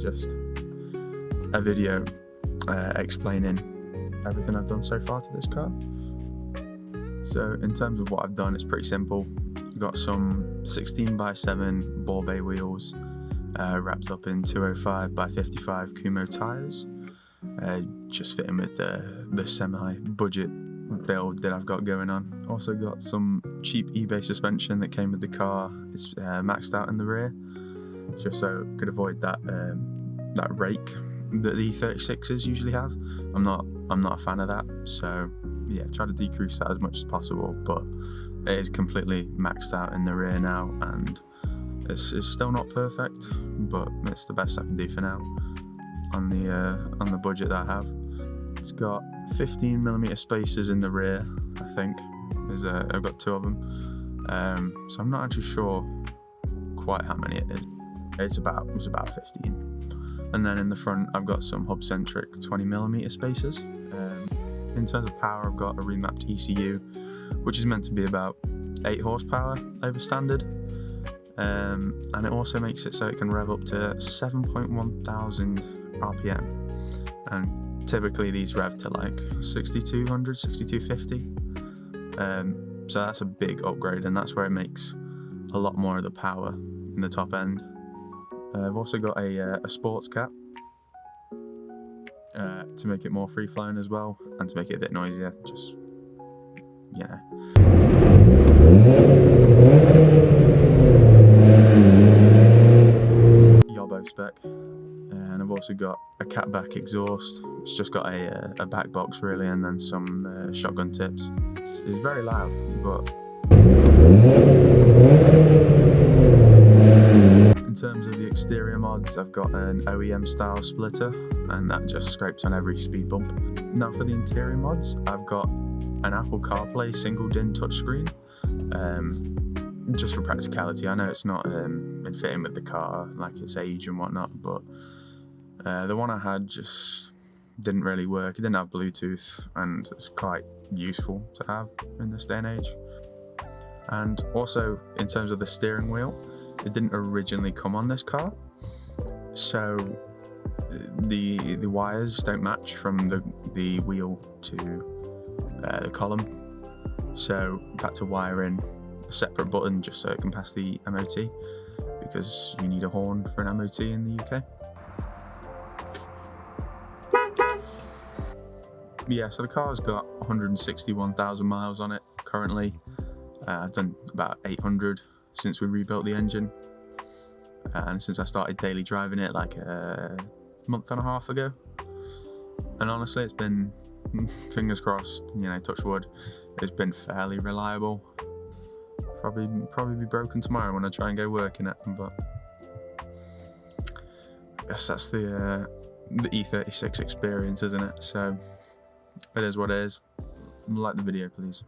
just a video explaining everything I've done so far to this car. So in terms of what I've done, it's pretty simple. I've got some 16x7 ball bay wheels wrapped up in 205x55 Kumo tyres, just fitting with the semi-budget build that I've got going on. Also got some cheap eBay suspension that came with the car. It's maxed out in the rear, just so I could avoid that rake that the E36s usually have. I'm not a fan of that, so yeah, try to decrease that as much as possible, but it is completely maxed out in the rear now, and it's still not perfect, but it's the best I can do for now on the budget that I have. It's got 15mm spacers in the rear, I think. I've got 2 of them, so I'm not actually sure quite how many it is. It's about 15. And then in the front, I've got some hub-centric 20mm spacers. In terms of power, I've got a remapped ECU, which is meant to be about 8 horsepower over standard. And it also makes it so it can rev up to 7,100 RPM. And typically these rev to like 6,200, 6,250. So that's a big upgrade, and that's where it makes a lot more of the power in the top end. I've also got a sports cap to make it more free-flowing as well, and to make it a bit noisier, just, you know. Yobbo spec. And I've also got a catback exhaust. It's just got a back box really, and then some shotgun tips. It's very loud, but in terms of the exterior mods, I've got an OEM style splitter, and that just scrapes on every speed bump. Now for the interior mods, I've got an Apple CarPlay single DIN touchscreen, just for practicality. I know it's not been fitting with the car, like its age and whatnot, but the one I had just didn't really work. It didn't have Bluetooth, and it's quite useful to have in this day and age. And also, in terms of the steering wheel, it didn't originally come on this car, so the wires don't match from the wheel to the column, so I've had to wire in a separate button just so it can pass the MOT, because you need a horn for an MOT in the UK. Yeah, so the car's got 161,000 miles on it currently. I've done about 800 since we rebuilt the engine, and since I started daily driving it like a month and a half ago. And honestly, it's been, fingers crossed, you know, touch wood, it's been fairly reliable. Probably be broken tomorrow when I try and go work in it, but I guess that's the E36 experience, isn't it? So it is what it is. Like the video, please.